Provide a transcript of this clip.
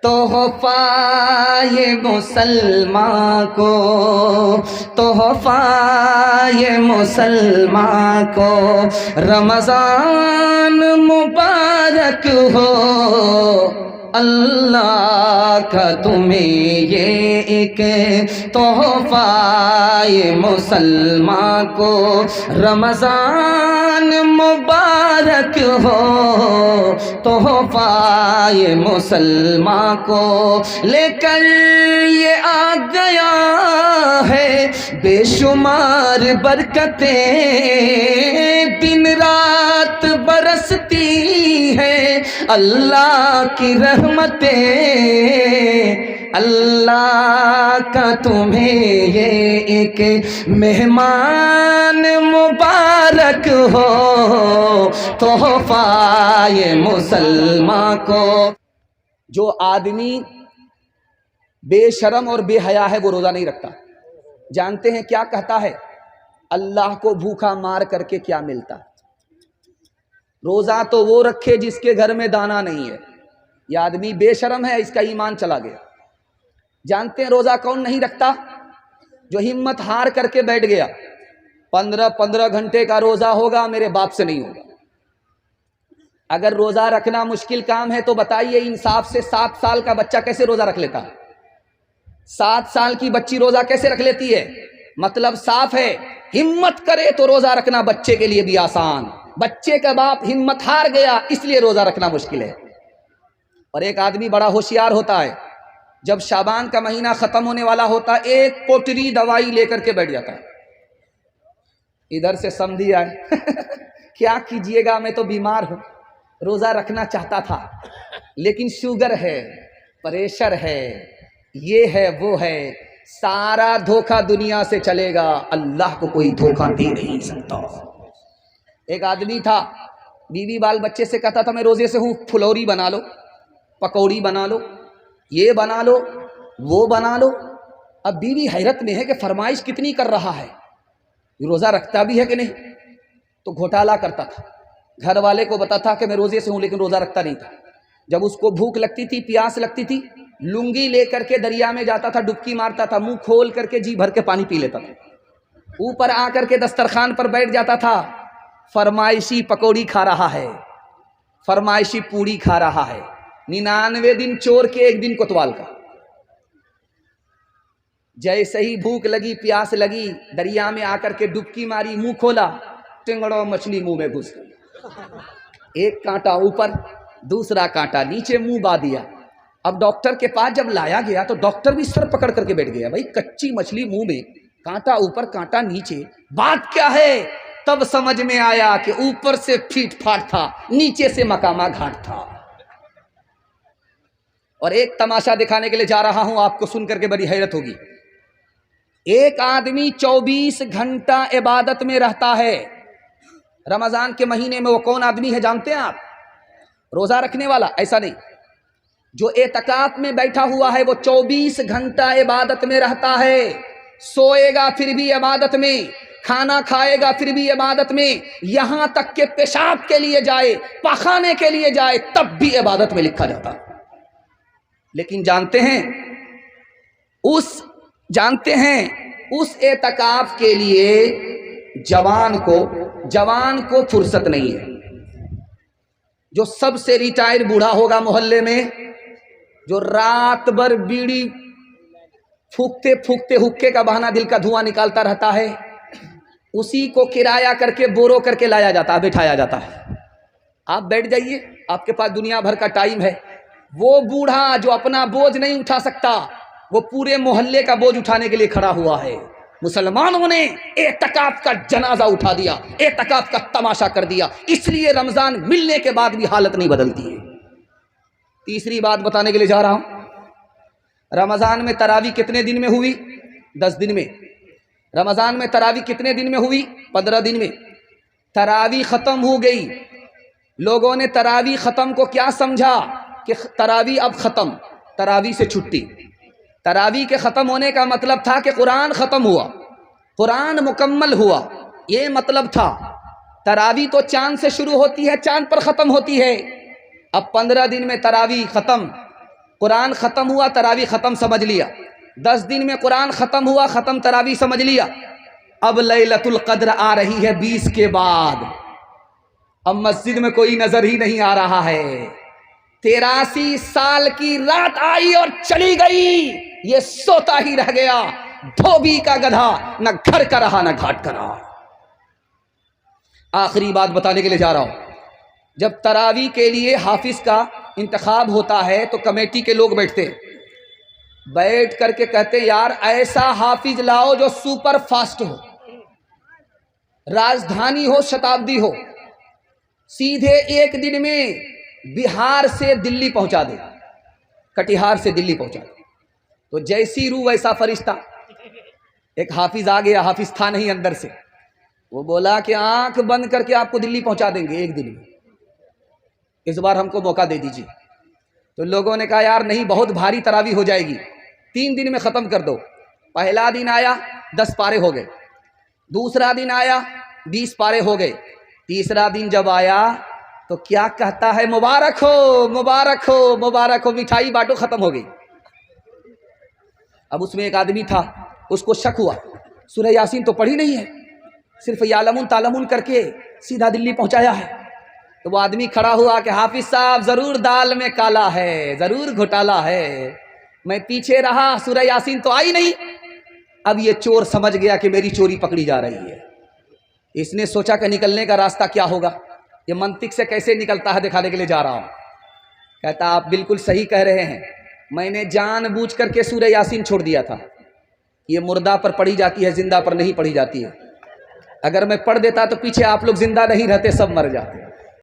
تحفہ یہ مسلمان کو، تحفہ یہ مسلمان کو، رمضان مبارک ہو اللہ کا تمہیں یہ ایک تحفہ یہ مسلمان کو، رمضان مبارک ہو تحفہ یہ مسلمان کو، لے کر یہ آ گیا ہے بے شمار برکتیں، دن رات برستی ہے اللہ کی رحمتیں، اللہ کا تمہیں یہ ایک مہمان مبارک ہو تحفہ یہ مسلمان کو۔ جو آدمی بے شرم اور بے حیا ہے وہ روزہ نہیں رکھتا۔ جانتے ہیں کیا کہتا ہے؟ اللہ کو بھوکا مار کر کے کیا ملتا؟ روزہ تو وہ رکھے جس کے گھر میں دانا نہیں ہے۔ یہ آدمی بے شرم ہے، اس کا ایمان چلا گیا۔ جانتے ہیں روزہ کون نہیں رکھتا؟ جو ہمت ہار کر کے بیٹھ گیا، 15 گھنٹے کا روزہ ہوگا میرے باپ سے نہیں ہوگا۔ اگر روزہ رکھنا مشکل کام ہے تو بتائیے انصاف سے 7 سال کا بچہ کیسے روزہ رکھ لیتا؟ 7 سال کی بچی روزہ کیسے رکھ لیتی ہے؟ مطلب صاف ہے، ہمت کرے تو روزہ رکھنا بچے کے لیے بھی آسان۔ بچے کا باپ ہمت ہار گیا اس لیے روزہ رکھنا مشکل ہے۔ اور ایک آدمی بڑا ہوشیار ہوتا ہے، جب شعبان کا مہینہ ختم ہونے والا ہوتا ایک پوٹری دوائی لے کر کے بیٹھ جاتا ہے۔ ادھر سے سمجھی آئے کیا کیجئے گا، میں تو بیمار ہوں، روزہ رکھنا چاہتا تھا لیکن شوگر ہے، پریشر ہے، یہ ہے وہ ہے، سارا دھوکہ دنیا سے چلے گا، اللہ کو کوئی دھوکہ دے نہیں سکتا۔ ایک آدمی تھا، بیوی بال بچے سے کہتا تھا میں روزے سے ہوں، پھلوری بنا لو، پکوڑی بنا لو، یہ بنا لو، وہ بنا لو۔ اب بیوی حیرت میں ہے کہ فرمائش کتنی کر رہا ہے، روزہ رکھتا بھی ہے کہ نہیں؟ تو گھوٹالا کرتا تھا، گھر والے کو بتاتا کہ میں روزے سے ہوں لیکن روزہ رکھتا نہیں تھا۔ جب اس کو بھوک لگتی تھی، پیاس لگتی تھی، لنگی لے کر کے دریا میں جاتا تھا، ڈبکی مارتا تھا، منہ کھول کر کے جی بھر کے پانی پی لیتا تھا، اوپر آ کر کے دسترخوان پر بیٹھ جاتا تھا، فرمائشی پکوڑی کھا رہا ہے، فرمائشی پوڑی کھا رہا ہے، 99 دن چور کے 1 دن کوتوال کا۔ جیسے ہی بھوک لگی، پیاس لگی، دریا میں آ کر کے ڈبکی ماری، منہ کھولا، ٹنگڑو مچھلی منہ میں گھس گئی، ایک کانٹا اوپر، دوسرا کانٹا نیچے، منہ با دیا۔ اب ڈاکٹر کے پاس جب لایا گیا تو ڈاکٹر بھی سر پکڑ کر کے بیٹھ گیا، بھائی کچی مچھلی منہ میں، کانٹا اوپر کانٹا نیچے، بات کیا ہے؟ تب سمجھ میں آیا کہ اوپر سے پھیٹ پھاٹ تھا، نیچے سے مقامہ گھاٹ تھا۔ اور ایک تماشا دکھانے کے لیے جا رہا ہوں، آپ کو سن کر کے بڑی حیرت ہوگی۔ ایک آدمی 24 گھنٹہ عبادت میں رہتا ہے رمضان کے مہینے میں۔ وہ کون آدمی ہے جانتے ہیں آپ؟ روزہ رکھنے والا؟ ایسا نہیں، جو اعتکاف میں بیٹھا ہوا ہے وہ 24 گھنٹہ عبادت میں رہتا ہے، سوئے گا پھر بھی عبادت میں، کھانا کھائے گا پھر بھی عبادت میں، یہاں تک کہ پیشاب کے لیے جائے، پخانے کے لیے جائے تب بھی عبادت میں لکھا جاتا۔ لیکن جانتے ہیں اس اعتکاف کے لیے جوان کو فرصت نہیں ہے۔ جو سب سے ریٹائر بوڑھا ہوگا محلے میں، جو رات بھر بیڑی پھونکتے پھونکتے حکے کا بہانہ دل کا دھواں نکالتا رہتا ہے، اسی کو کرایہ کر کے بورو کر کے لایا جاتا ہے، بٹھایا جاتا ہے، آپ بیٹھ جائیے، آپ کے پاس دنیا بھر کا ٹائم ہے۔ وہ بوڑھا جو اپنا بوجھ نہیں اٹھا سکتا، وہ پورے محلے کا بوجھ اٹھانے کے لیے کھڑا ہوا ہے۔ مسلمانوں نے اعتکاف کا جنازہ اٹھا دیا، اعتکاف کا تماشا کر دیا، اس لیے رمضان ملنے کے بعد بھی حالت نہیں بدلتی ہے۔ تیسری بات بتانے کے لیے جا رہا ہوں، رمضان میں تراویح کتنے دن میں ہوئی؟ 10 دن میں۔ رمضان میں تراویح کتنے دن میں ہوئی؟ 15 دن میں۔ تراویح ختم ہو گئی، لوگوں نے تراویح ختم کو کیا سمجھا کہ تراویح اب ختم، تراویح سے چھٹی۔ تراویح کے ختم ہونے کا مطلب تھا کہ قرآن ختم ہوا، قرآن مکمل ہوا، یہ مطلب تھا۔ تراویح تو چاند سے شروع ہوتی ہے، چاند پر ختم ہوتی ہے۔ اب 15 دن میں تراویح ختم، قرآن ختم ہوا تراویح ختم سمجھ لیا، 10 دن میں قرآن ختم ہوا ختم تراویح سمجھ لیا، اب لیلۃ القدر آ رہی ہے 20 کے بعد، اب مسجد میں کوئی نظر ہی نہیں آ رہا ہے، 83 سال کی رات آئی اور چلی گئی، یہ سوتا ہی رہ گیا، دھوبی کا گدھا، نہ گھر کا رہا نہ گھاٹ کا رہا۔ آخری بات بتانے کے لیے جا رہا ہوں، جب تراویح کے لیے حافظ کا انتخاب ہوتا ہے تو کمیٹی کے لوگ بیٹھتے ہیں، بیٹھ کر کے کہتے ہیں یار ایسا حافظ لاؤ جو سپر فاسٹ ہو، راجدھانی ہو، شتابدی ہو، سیدھے ایک دن میں بہار سے دلی پہنچا دے، کٹیہار سے دلی پہنچا دے۔ تو جیسی روح ویسا فرشتہ، ایک حافظ آ گیا، حافظ تھا نہیں اندر سے، وہ بولا کہ آنکھ بند کر کے آپ کو دلی پہنچا دیں گے ایک دن میں، اس بار ہم کو موقع دے دیجیے۔ تو لوگوں نے کہا یار نہیں، بہت بھاری تراویح ہو جائے گی، 3 دن میں ختم کر دو۔ پہلا دن آیا 10 پارے ہو گئے، دوسرا دن آیا 20 پارے ہو گئے، تیسرا دن جب آیا تو کیا کہتا ہے، مبارک ہو مبارک ہو مبارک ہو، مٹھائی بانٹو، ختم ہو گئی۔ اب اس میں ایک آدمی تھا، اس کو شک ہوا سورہ یاسین تو پڑھی نہیں ہے، صرف یعلمون تعلمون کر کے سیدھا دلی پہنچایا ہے۔ تو وہ آدمی کھڑا ہوا کہ حافظ صاحب ضرور دال میں کالا ہے، ضرور گھوٹالا ہے، میں پیچھے رہا سورہ یاسین تو آئی نہیں۔ اب یہ چور سمجھ گیا کہ میری چوری پکڑی جا رہی ہے، اس نے سوچا کہ نکلنے کا راستہ کیا ہوگا، یہ منطق سے کیسے نکلتا ہے دکھانے کے لیے جا رہا ہوں۔ کہتا آپ بالکل صحیح کہہ رہے ہیں، میں نے جان بوجھ کر کے سورہ یاسین چھوڑ دیا تھا، یہ مردہ پر پڑھی جاتی ہے، زندہ پر نہیں پڑھی جاتی ہے، اگر میں پڑھ دیتا تو پیچھے آپ لوگ زندہ نہیں رہتے، سب مر جاتے۔